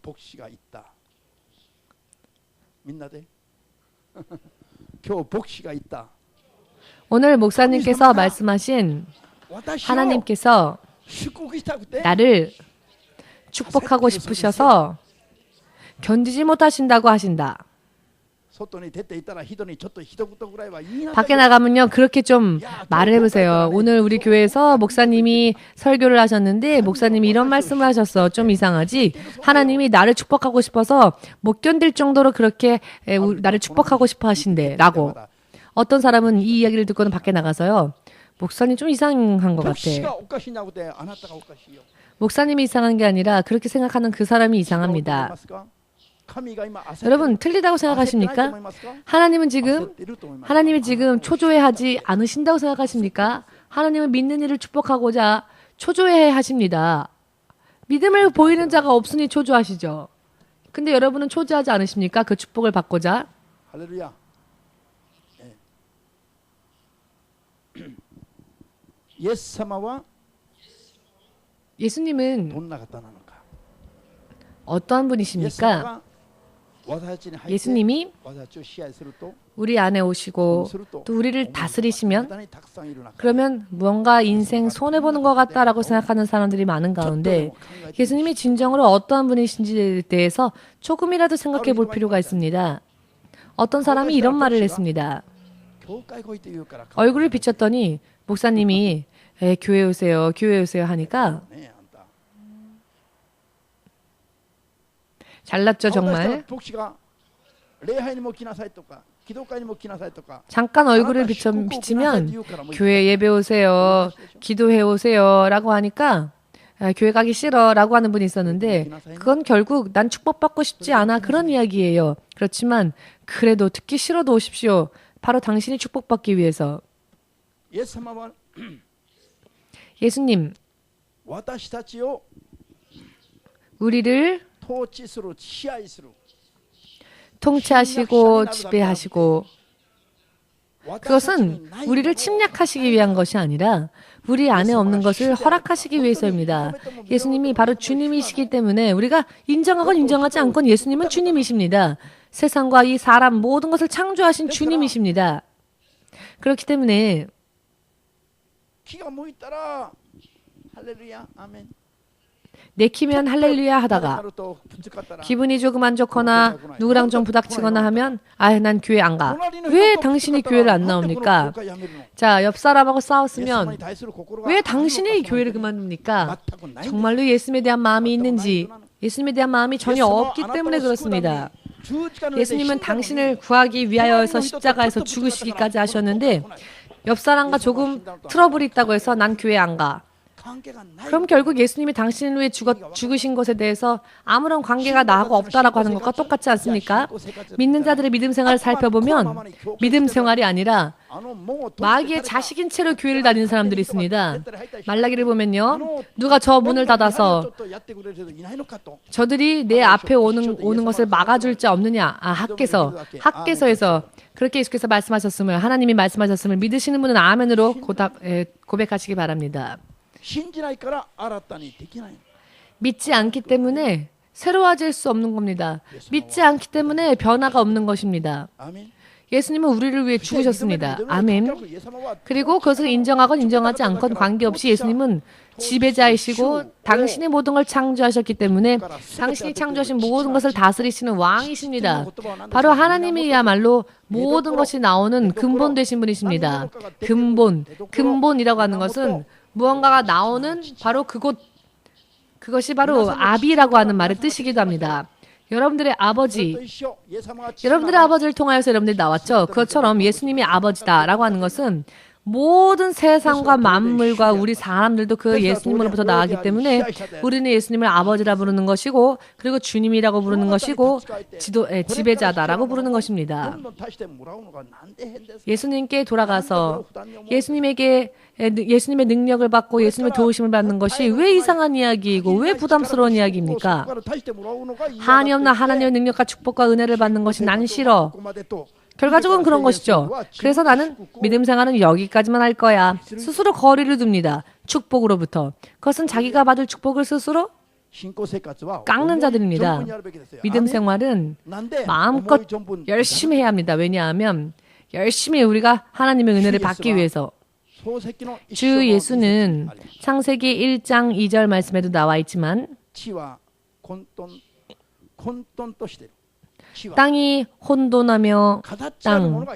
복시가 있다. 민나대. 복시가 있다. 오늘 목사님께서 말씀하신 하나님께서 나를 축복하고 싶으셔서 견디지 못하신다고 하신다. 밖에 나가면요, 그렇게 좀 말을 해보세요. 오늘 우리 교회에서 목사님이 설교를 하셨는데 목사님이 이런 말씀을 하셨어. 좀 이상하지? 하나님이 나를 축복하고 싶어서 못 견딜 정도로 그렇게 나를 축복하고 싶어 하신대 라고. 어떤 사람은 이 이야기를 듣고는 밖에 나가서요, 목사님 좀 이상한 것 같아. 목사님이 이상한 게 아니라 그렇게 생각하는 그 사람이 이상합니다. 여러분, 틀리다고 생각하십니까? 하나님이 지금 초조해하지 않으신다고 생각하십니까? 하나님은 믿는 이를 축복하고자 초조해 하십니다. 믿음을 보이는 자가 없으니 초조하시죠. 근데 여러분은 초조하지 않으십니까? 그 축복을 받고자. 할렐루야. 예사마와 예수님은 どんな方なのか。 어떠한 イエス様 분이십니까? が私たちに入って 예수님이 私たちを支配すると 우리 안에 오시고 すると 또 우리를 다스리시면 無駄にたくさんいる中で 그러면 뭔가 인생 손해보는 것 같다라고 생각하는 사람들이 많은 가운데 예수님이 진정으로 어떠한 분이신지에 대해서 조금이라도 생각해 볼 필요가 있습니다. 어떤 사람이 이런 말을 했습니다. 教会来いと言うから 얼굴을 비쳤더니 목사님이 교회 오세요, 교회 오세요 하니까 ねあんた 잘났죠 顔出したら 정말. 牧師が礼拝にも来なさいとか祈祷会にも来なさいとか 잠깐 얼굴을 비치면 교회 예배 오세요, 기도해 오세요 라고 하니까 교회 가기 싫어 라고 하는 분이 있었는데 그건 결국 난 축복받고 싶지 않아 그런 이야기예요. 그렇지만 그래도 듣기 싫어도 오십시오. 바로 당신이 축복받기 위해서. イエス様は 예수님 私たちを 우리를 統治する支配する 통치하시고 지배하시고 그것은 우리를 침략하시기 위한 것이 아니라 우리 안에 없는 것을 허락하시기 위해서입니다. 예수님이 바로 주님이시기 때문에 우리가 인정하건 인정하지 않건 예수님은 주님이십니다. 세상과 이 사람 모든 것을 창조하신 주님이십니다. 그렇기 때문에 気が向いたらハレルヤアーメン 내키면 할렐루야 하다가 なるとぶつかったら 기분이 조금 안 좋거나 누구랑 좀 부닥치거나 하면 난 교회 안 가. 왜 당신이 교회를 안 나옵니까? 자, 옆 사람하고 싸웠으면 왜 당신이 교회를 그만둡니까? 정말로 예수님에 대한 마음이 있는지 예수님에 대한 마음이 전혀 없기 때문에 그렇습니다. 예수님은 당신을 구하기 위하여서 십자가에서 죽으시기까지 하셨는데 옆 사람과 조금 트러블이 있다고 해서 난 교회 안 가. 그럼 결국 예수님이 당신을 위해 죽으신 것에 대해서 아무런 관계가 나하고 없다라고 하는 것과 똑같지 않습니까? 믿는 자들의 믿음 생활을 살펴보면 믿음 생활이 아니라 마귀의 자식인 채로 교회를 다니는 사람들이 있습니다. 말라기를 보면요. 누가 저 문을 닫아서 저들이 내 앞에 오는 것을 막아줄 자 없느냐? 학개서에서 그렇게 예수께서 말씀하셨음을 하나님이 말씀하셨음을 믿으시는 분은 아멘으로 고백하시기 바랍니다. 信じないから新たにできない。 믿지 않기 때문에 새로워질 수 없는 겁니다. 믿지 않기 때문에 변화가 없는 것입니다. アーメン 예수님은 우리를 위해 죽으셨습니다. 아멘. 그리고 그것을 인정하건 인정하지 않건 관계없이 예수님은 지배자이시고 당신이 모든 걸 창조하셨기 때문에 당신이 창조하신 모든 것을 다스리시는 왕이십니다. 바로 하나님이야말로 모든 것이 나오는 근본 되신 분이십니다. 근본이라고 하는 것은 무언가가 나오는 바로 그것이 바로 아비라고 하는 말의 뜻이기도 합니다. 여러분들의 아버지를 통하여서 여러분들이 나왔죠. 그것처럼 예수님이 아버지다라고 하는 것은 모든 세상과 만물과 우리 사람들도 그 예수님으로부터 나왔기 때문에 우리는 예수님을 아버지라 부르는 것이고 그리고 주님이라고 부르는 것이고 지배자다라고 부르는 것입니다. 예수님께 돌아가서 예수님의 능력을 받고 예수님의 도우심을 받는 것이 왜 이상한 이야기이고 왜 부담스러운 이야기입니까? 한이 없나 하나님의 능력과 축복과 은혜를 받는 것이 난 싫어. 결과적으로 그런 것이죠. 그래서 나는 믿음 생활은 여기까지만 할 거야. 스스로 거리를 둡니다. 축복으로부터. 그것은 자기가 받을 축복을 스스로 깎는 자들입니다. 믿음 생활은 마음껏 열심히 해야 합니다. 왜냐하면 열심히 우리가 하나님의 은혜를 받기 위해서. 주 예수는 창세기 1장 2절 말씀에도 나와 있지만 땅이 혼돈하며 땅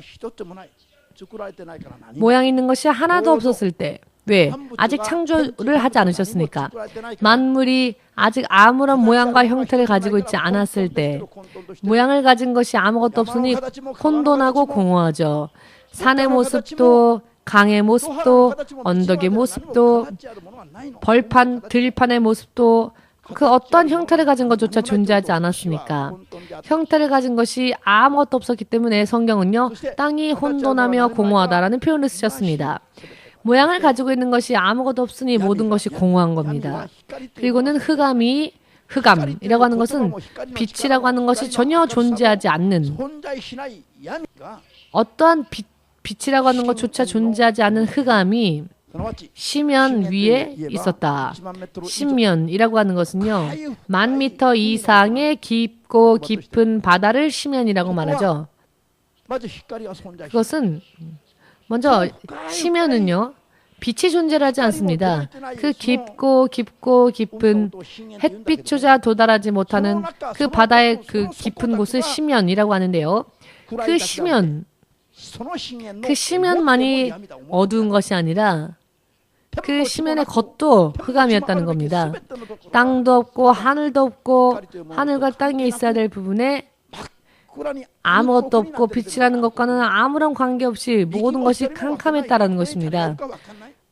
모양 있는 것이 하나도 없었을 때 왜? 아직 창조를 하지 않으셨으니까. 만물이 아직 아무런 모양과 형태를 가지고 있지 않았을 때 모양을 가진 것이 아무것도 없으니 혼돈하고 공허하죠. 산의 모습도 강의 모습도 언덕의 모습도 벌판, 들판의 모습도 그 어떤 형태를 가진 것조차 존재하지 않았으니까 형태를 가진 것이 아무것도 없었기 때문에 성경은요 땅이 혼돈하며 공허하다라는 표현을 쓰셨습니다. 모양을 가지고 있는 것이 아무것도 없으니 모든 것이 공허한 겁니다. 그리고는 흑암이라고 하는 것은 빛이라고 하는 것이 전혀 존재하지 않는 어떠한 빛이라고 하는 것조차 존재하지 않는 흑암이 시면 위에 있었다. 시면이라고 하는 것은요, 10,000m 이상의 깊고 깊은 바다를 시면이라고 말하죠. 그것은 먼저 시면은요, 빛이 존재하지 않습니다. 그 깊고 깊은 햇빛조차 도달하지 못하는 그 바다의 그 깊은 곳을 시면이라고 하는데요. 그 시면만이 어두운 것이 아니라 그 시면의 겉도 흑암이었다는 겁니다. 땅도 없고 하늘도 없고 하늘과 땅에 있어야 될 부분에 아무것도 없고 빛이라는 것과는 아무런 관계없이 모든 것이 캄캄했다라는 것입니다.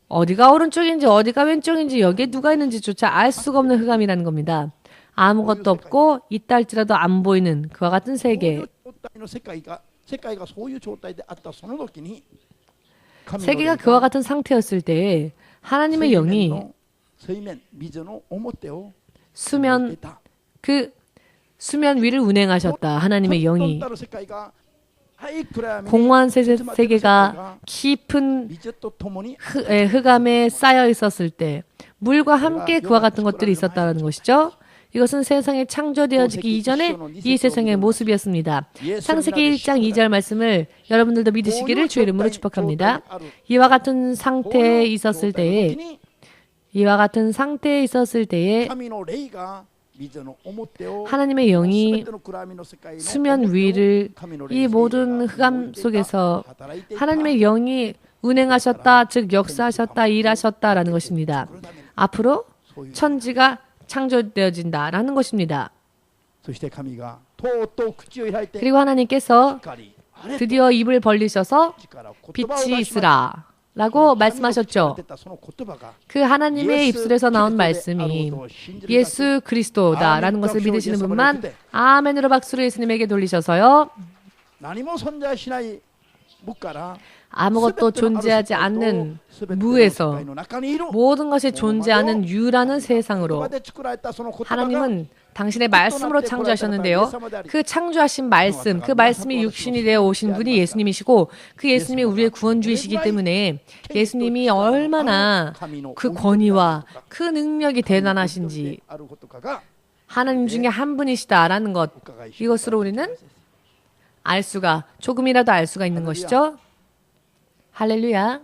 어디가 오른쪽인지 어디가 왼쪽인지 여기에 누가 있는지조차 알 수가 없는 흑암이라는 겁니다. 아무것도 없고 있다 할지라도 안 보이는 그와 같은 세계. 세계가 그와 같은 상태였을 때에 하나님의 영이 수면 위를 운행하셨다. 하나님의 영이 공허한 세계가 깊은 흑암에 쌓여 있었을 때 물과 함께 그와 같은 것들이 있었다는 것이죠. 이것은 세상이 창조되어지기 이전에 이 세상의 모습이었습니다. 창세기 1장 2절 말씀을 여러분들도 믿으시기를 주의 이름으로 축복합니다. 이와 같은 상태에 있었을 때에 하나님의 영이 수면 위를 이 모든 흑암 속에서 하나님의 영이 운행하셨다, 즉 역사하셨다, 일하셨다라는 것입니다. 앞으로 천지가 창조되어진다라는 것입니다. 그리고 하나님께서 드디어 입을 벌리셔서 빛이 있으라 라고 말씀하셨죠. 그 하나님의 입술에서 나온 말씀이 예수 그리스도다라는 것을 믿으시는 분만 아멘으로 박수를 예수님에게 돌리셔서요. 아무것도 존재하지 않는 무에서 모든 것이 존재하는 유라는 세상으로 하나님은 당신의 말씀으로 창조하셨는데요. 그 창조하신 말씀, 그 말씀이 육신이 되어 오신 분이 예수님이시고 그 예수님이 우리의 구원주이시기 때문에 예수님이 얼마나 그 권위와 그 능력이 대단하신지 하나님 중에 한 분이시다라는 것, 이것으로 우리는 조금이라도 알 수가 있는 것이죠. 할렐루야.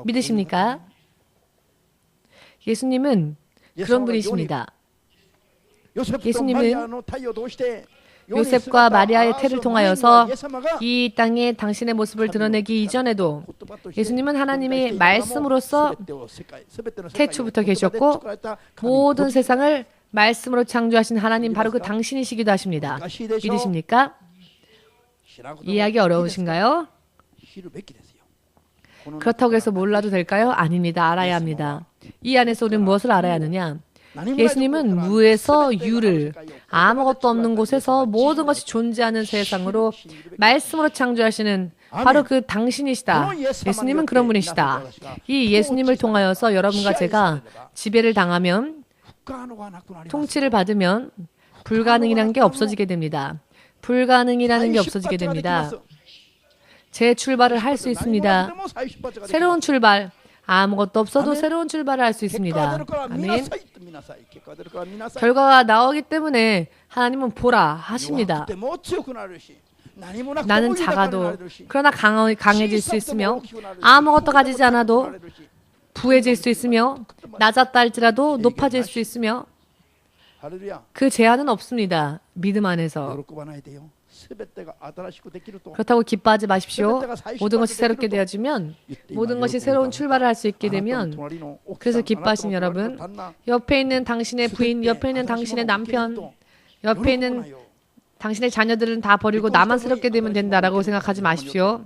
믿으십니까? 예수님은 그런 분이십니다. 예수님은 요셉과 마리아의 태를 통하여서 이 땅에 당신의 모습을 드러내기 이전에도 예수님은 하나님의 말씀으로서 태초부터 계셨고 모든 세상을 말씀으로 창조하신 하나님, 바로 그 당신이시기도 하십니다. 믿으십니까? 이해하기 어려우신가요? 그렇다고 해서 몰라도 될까요? 아닙니다. 알아야 합니다. 이 안에서 우리는 무엇을 알아야 하느냐? 예수님은 무에서 유를, 아무것도 없는 곳에서 모든 것이 존재하는 세상으로 말씀으로 창조하시는 바로 그 당신이시다. 예수님은 그런 분이시다. 이 예수님을 통하여서 여러분과 제가 지배를 당하면, 통치를 받으면 불가능이라는 게 없어지게 됩니다. 불가능이라는 게 없어지게 됩니다. 재출발을 할 수 있습니다. 새로운 출발, 아무것도 없어도 새로운 출발을 할 수 있습니다. 아멘. 결과가 나오기 때문에 하나님은 보라 하십니다. 나는 작아도 그러나 강해질 수 있으며 아무것도 가지지 않아도 부해질 수 있으며 낮았다 할지라도 높아질 수 있으며 그 제한은 없습니다. 믿음 안에서. 그렇다고 기뻐하지 마십시오. 모든 것이 새롭게 되어지면, 모든 것이 새로운 출발을 할 수 있게 되면, 그래서 기뻐하신 여러분, 옆에 있는 당신의 부인, 옆에 있는 당신의 남편, 옆에 있는 당신의 자녀들은 다 버리고 나만 새롭게 되면 된다라고 생각하지 마십시오.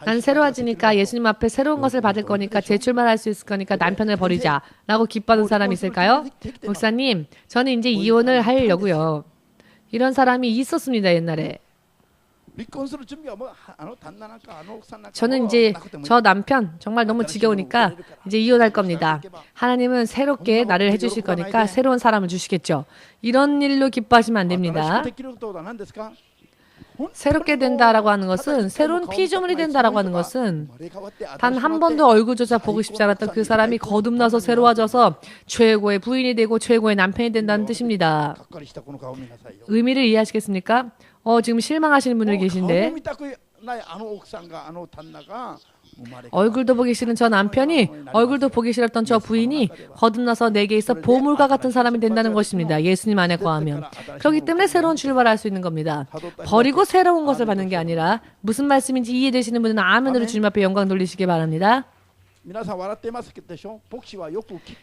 난 새로워지니까 예수님 앞에 새로운 것을 받을 거니까 재출발할 수 있을 거니까 남편을 버리자 라고 기뻐하는 사람이 있을까요? 목사님, 저는 이제 이혼을 하려고요. 이런 사람이 있었습니다, 옛날에. 저는 이제 저 남편 정말 너무 지겨우니까 이제 이혼할 겁니다. 하나님은 새롭게 나를 해주실 거니까 새로운 사람을 주시겠죠. 이런 일로 기뻐하시면 안 됩니다. 새롭게 된다라고 하는 것은, 새로운 피조물이 된다라고 하는 것은 단 한 번도 얼굴조차 보고 싶지 않았던 그 사람이 거듭나서 새로워져서 최고의 부인이 되고 최고의 남편이 된다는 뜻입니다. 의미를 이해하시겠습니까? 지금 실망하시는 분들 계신데, 얼굴도 보기 싫은 저 남편이, 얼굴도 보기 싫었던 저 부인이 거듭나서 내게 있어 보물과 같은 사람이 된다는 것입니다. 예수님 안에 거하면. 그렇기 때문에 새로운 출발을 할 수 있는 겁니다. 버리고 새로운 것을 받는 게 아니라, 무슨 말씀인지 이해되시는 분은 아멘으로 주님 앞에 영광 돌리시기 바랍니다.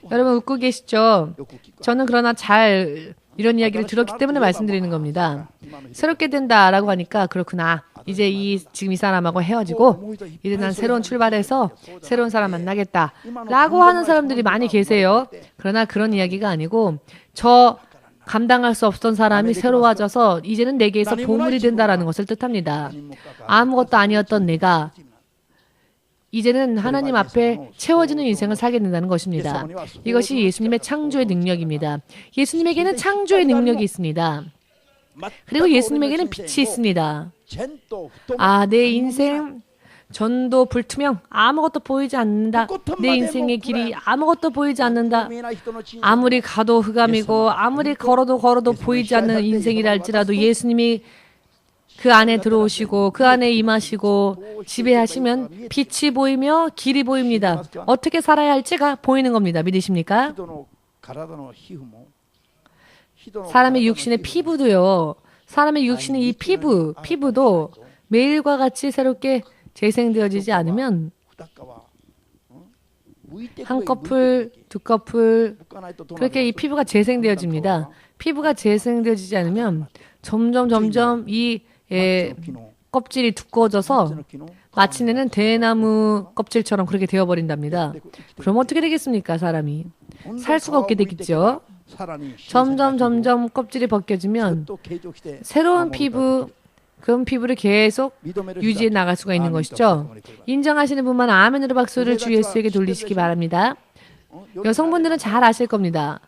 여러분 웃고 계시죠? 저는 그러나 잘 이런 이야기를 들었기 때문에 말씀드리는 겁니다. 새롭게 된다라고 하니까 그렇구나. 이제 지금 이 사람하고 헤어지고 이제 난 새로운 출발해서 새로운 사람 만나겠다 라고 하는 사람들이 많이 계세요. 그러나 그런 이야기가 아니고, 저 감당할 수 없던 사람이 새로워져서 이제는 내게서 보물이 된다라는 것을 뜻합니다. 아무것도 아니었던 내가 이제는 하나님 앞에 채워지는 인생을 살게 된다는 것입니다. 이것이 예수님의 창조의 능력입니다. 예수님에게는 창조의 능력이 있습니다. 그리고 예수님에게는 빛이 있습니다. 내 인생 전도 불투명, 아무것도 보이지 않는다. 내 인생의 길이 아무것도 보이지 않는다. 아무리 가도 흑암이고 아무리 걸어도 보이지 않는 인생이라 할지라도 예수님이 그 안에 들어오시고 그 안에 임하시고 지배하시면 빛이 보이며 길이 보입니다. 어떻게 살아야 할지가 보이는 겁니다. 믿으십니까? 사람의 육신의 피부도요. 사람의 육신의 이 피부도 매일과 같이 새롭게 재생되어지지 않으면 한 커플, 두 커플 그렇게 이 피부가 재생되어집니다. 피부가 재생되어지지 않으면 점점 이 껍질이 두꺼워져서 마침내는 대나무 껍질처럼 그렇게 되어버린답니다. 그럼 어떻게 되겠습니까? 사람이 살 수가 없게 되겠죠. 점점 껍질이 벗겨지면 새로운 피부, 그런 피부를 계속 유지해 나갈 수가 있는 것이죠. 인정하시는 분만 아멘으로 박수를 주 예수에게 돌리시기 바랍니다. 여성분들은 잘 아실 겁니다.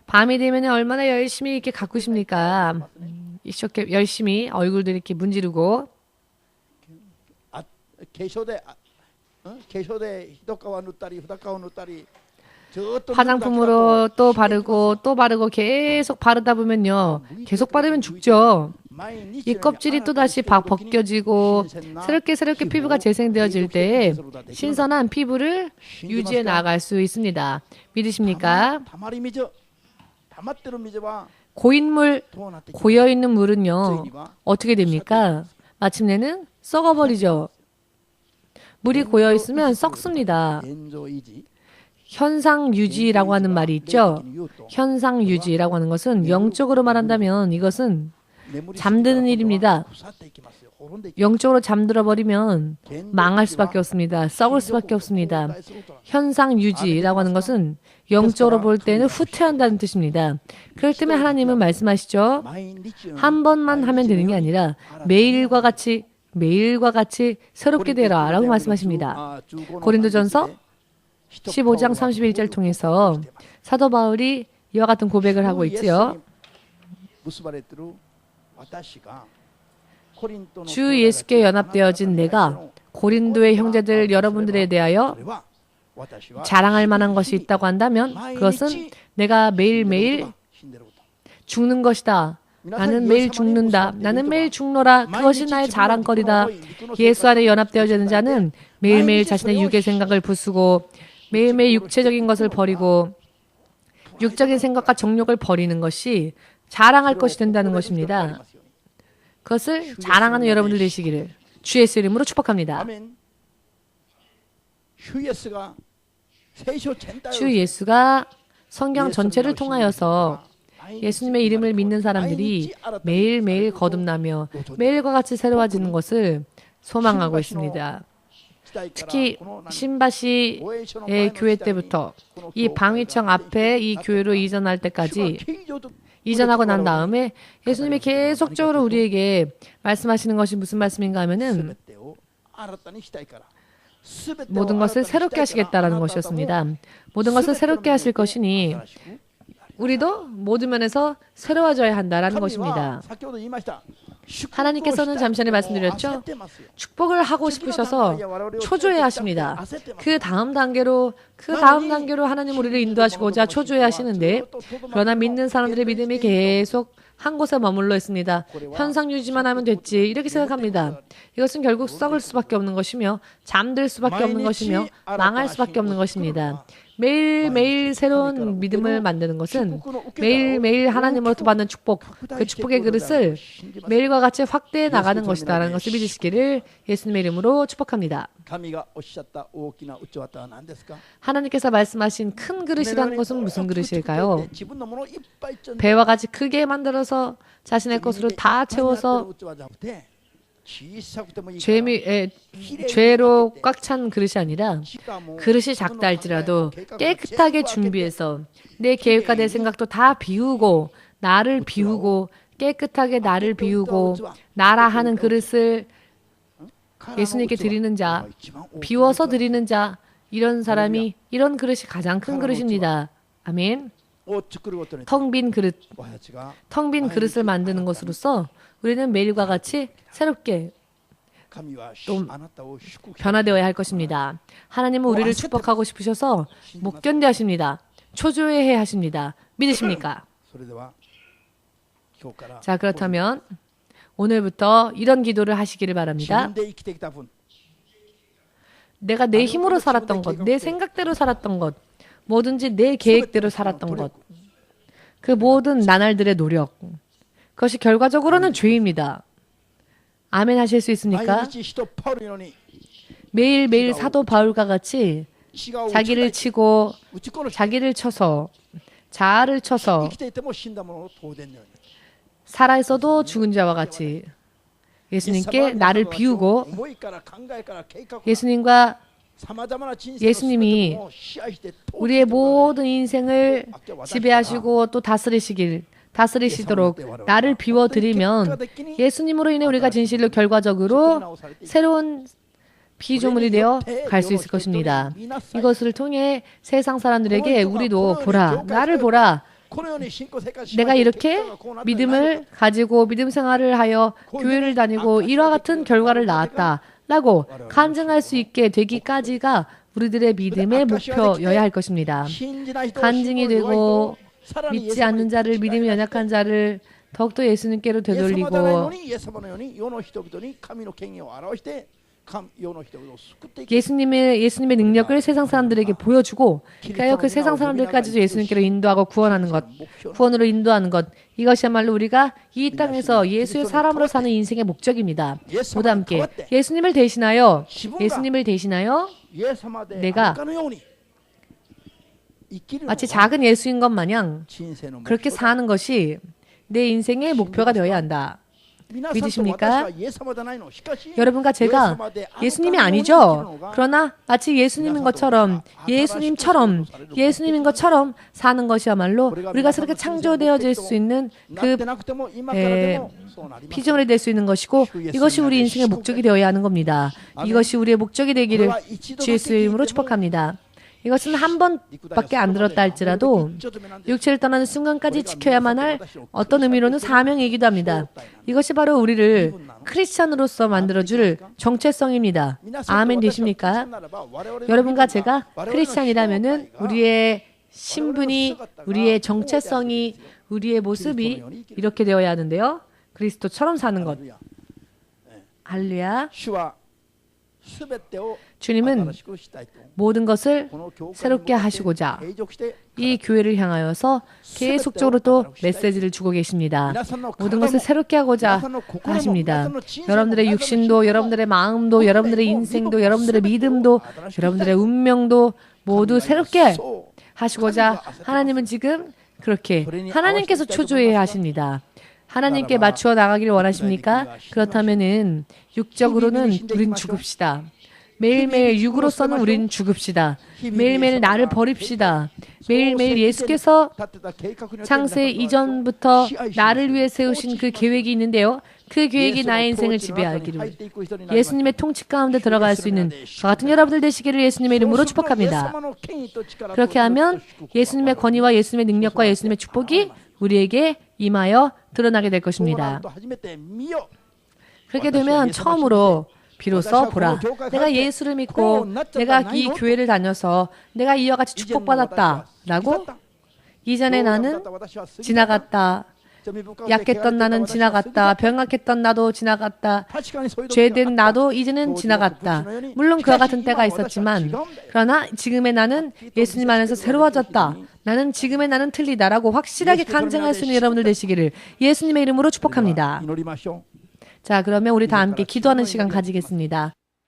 밤이 되면 얼마나 열심히 이렇게 가꾸십니까? 이렇게 열심히 얼굴도 이렇게 문지르고 화장품으로 또 바르고 계속 바르다 보면요. 계속 바르면 죽죠. 이 껍질이 또 다시 벗겨지고 새롭게 피부가 재생되어질 때 신선한 피부를 유지해 나갈 수 있습니다. 믿으십니까? 고여있는 물은요. 어떻게 됩니까? 마침내는 썩어버리죠. 물이 고여있으면 썩습니다. 현상유지라고 하는 말이 있죠. 현상유지라고 하는 것은 영적으로 말한다면 이것은 잠드는 일입니다. 영적으로 잠들어버리면 망할 수밖에 없습니다. 썩을 수밖에 없습니다. 현상유지라고 하는 것은 영적으로 볼 때는 후퇴한다는 뜻입니다. 그렇기 때문에 하나님은 말씀하시죠. 한 번만 하면 되는 게 아니라 매일과 같이 새롭게 되라 라고 말씀하십니다. 고린도전서 15장 31절 통해서 사도 바울이 이와 같은 고백을 하고 있지요. 주 예수께 연합되어진 내가 고린도의 형제들 여러분들에 대하여 자랑할 만한 것이 있다고 한다면 그것은 내가 매일매일 죽는 것이다. 나는 매일 죽는다. 나는 매일 죽노라. 그것이 나의 자랑거리다. 예수 안에 연합되어지는 자는 매일매일 자신의 육의 생각을 부수고 매일매일 육체적인 것을 버리고 육적인 생각과 정욕을 버리는 것이 자랑할 것이 된다는 것입니다. 그것을 자랑하는 여러분들 되시기를 주 예수 이름으로 축복합니다. 주 예수가 성경 전체를 통하여서 예수님의 이름을 믿는 사람들이 매일매일 거듭나며 매일과 같이 새로워지는 것을 소망하고 있습니다. 특히 신바시의 교회 때부터 이 방위청 앞에 이 교회로 이전할 때까지 이전하고 난 다음에 예수님이 계속적으로 우리에게 말씀하시는 것이 무슨 말씀인가 하면은 모든 것을 새롭게 하시겠다라는 것이었습니다. 모든 것을 새롭게 하실 것이니 우리도 모든 면에서 새로워져야 한다라는 것입니다. 하나님께서는 잠시 전에 말씀드렸죠. 축복을 하고 싶으셔서 초조해 하십니다. 그 다음 단계로 하나님 우리를 인도하시고자 초조해 하시는데, 그러나 믿는 사람들의 믿음이 계속 한 곳에 머물러 있습니다. 현상 유지만 하면 됐지 이렇게 생각합니다. 이것은 결국 썩을 수밖에 없는 것이며 잠들 수밖에 없는 것이며 망할 수밖에 없는 것입니다. 매일매일 새로운 믿음을 만드는 것은 매일매일 하나님으로부터 받는 축복, 그 축복의 그릇을 매일과 같이 확대해 나가는 것이다 라는 것을 믿으시기를 예수님의 이름으로 축복합니다. 하나님께서 말씀하신 큰 그릇이라는 것은 무슨 그릇일까요? 배와 같이 크게 만들어서 자신의 것으로 다 채워서 죄로 꽉 찬 그릇이 아니라, 그릇이 작다 할지라도 깨끗하게 준비해서 내 계획과 내 생각도 다 비우고, 나를 비우고, 깨끗하게 나를 비우고 나라 하는 그릇을 예수님께 드리는 자, 비워서 드리는 자, 이런 사람이, 이런 그릇이 가장 큰 그릇입니다. 아멘. 텅 빈 그릇을 만드는 것으로서 우리는 매일과 같이 새롭게 또 변화되어야 할 것입니다. 하나님은 우리를 축복하고 싶으셔서 못 견뎌 하십니다. 초조해해 하십니다. 믿으십니까? 자, 그렇다면 오늘부터 이런 기도를 하시기를 바랍니다. 내가 내 힘으로 살았던 것, 내 생각대로 살았던 것, 뭐든지 내 계획대로 살았던 것, 그 모든 나날들의 노력, 그것이 결과적으로는 죄입니다. 아멘 하실 수 있습니까? 매일매일 사도 바울과 같이 자기를 치고 자기를 쳐서 자아를 쳐서 살아있어도 죽은 자와 같이 예수님께 나를 비우고, 예수님이 우리의 모든 인생을 지배하시고 또 다스리시도록 나를 비워드리면 예수님으로 인해 우리가 진실로 결과적으로 새로운 피조물이 되어 갈 수 있을 것입니다. 이것을 통해 세상 사람들에게 우리도 보라, 나를 보라, 내가 이렇게 믿음을 가지고 믿음 생활을 하여 교회를 다니고 이와 같은 결과를 낳았다 라고 간증할 수 있게 되기까지가 우리들의 믿음의 목표여야 할 것입니다. 간증이 되고 믿지 않는 자를, 믿음이 연약한 자를 더욱더 예수님께로 되돌리고 예수님의 능력을 세상 사람들에게 보여주고, 그리하여 그 세상 사람들까지도 예수님께로 인도하고 구원하는 것, 구원으로 인도하는 것, 이것이야말로 우리가 이 땅에서 예수의 사람으로 사는 인생의 목적입니다. 모두 함께 예수님을 대신하여 내가 마치 작은 예수인 것 마냥 그렇게 사는 것이 내 인생의 목표가 되어야 한다. 믿으십니까? 여러분과 제가 예수님이 아니죠. 그러나 마치 예수님인 것처럼, 예수님인 것처럼 사는 것이야말로 우리가 새롭게 창조되어질 수 있는 그 피조물이 될 수 있는 것이고, 이것이 우리 인생의 목적이 되어야 하는 겁니다. 이것이 우리의 목적이 되기를 주 예수의 이름으로 축복합니다. 이것은 한 번밖에 안 들었다 할지라도 육체를 떠나는 순간까지 지켜야만 할 어떤 의미로는 사명이기도 합니다. 이것이 바로 우리를 크리스찬으로서 만들어줄 정체성입니다. 아멘 되십니까? 여러분과 제가 크리스찬이라면은 우리의 신분이, 우리의 정체성이, 우리의 모습이 이렇게 되어야 하는데요. 그리스도처럼 사는 것. 할렐루야. 주님은 모든 것을 새롭게 하시고자 이 교회를 향하여서 계속적으로 또 메시지를 주고 계십니다. 모든 것을 새롭게 하고자 하십니다. 여러분들의 육신도, 여러분들의 마음도, 여러분들의 인생도, 여러분들의 믿음도, 여러분들의 운명도 모두 새롭게 하시고자 하나님은 지금 그렇게 하나님께서 초조해 하십니다. 하나님께 맞추어 나가기를 원하십니까? 그렇다면은 육적으로는 우린 죽읍시다. 매일매일 육으로서는 우린 죽읍시다. 매일매일 나를 버립시다. 매일매일 예수께서 창세 이전부터 나를 위해 세우신 그 계획이 있는데요. 그 계획이 나의 인생을 지배하기를, 예수님의 통치 가운데 들어갈 수 있는 저 같은 여러분들 되시기를 예수님의 이름으로 축복합니다. 그렇게 하면 예수님의 권위와 예수님의 능력과 예수님의 축복이 우리에게 임하여 드러나게 될 것입니다. 그렇게 되면 처음으로 비로소 보라, 내가 예수를 믿고 내가 이 교회를 다녀서 내가 이와 같이 축복받았다라고 이전에 나는 지나갔다. 약했던 나는 지나갔다. 병약했던 나도 지나갔다. 죄된 나도 이제는 지나갔다. 물론 그와 같은 때가 있었지만 그러나 지금의 나는 예수님 안에서 새로워졌다. 나는 지금의 나는 틀리다라고 확실하게 간증할 수 있는 여러분들 되시기를 예수님의 이름으로 축복합니다. 자, 그러면 우리 다 함께 기도하는 시간 가지겠습니다.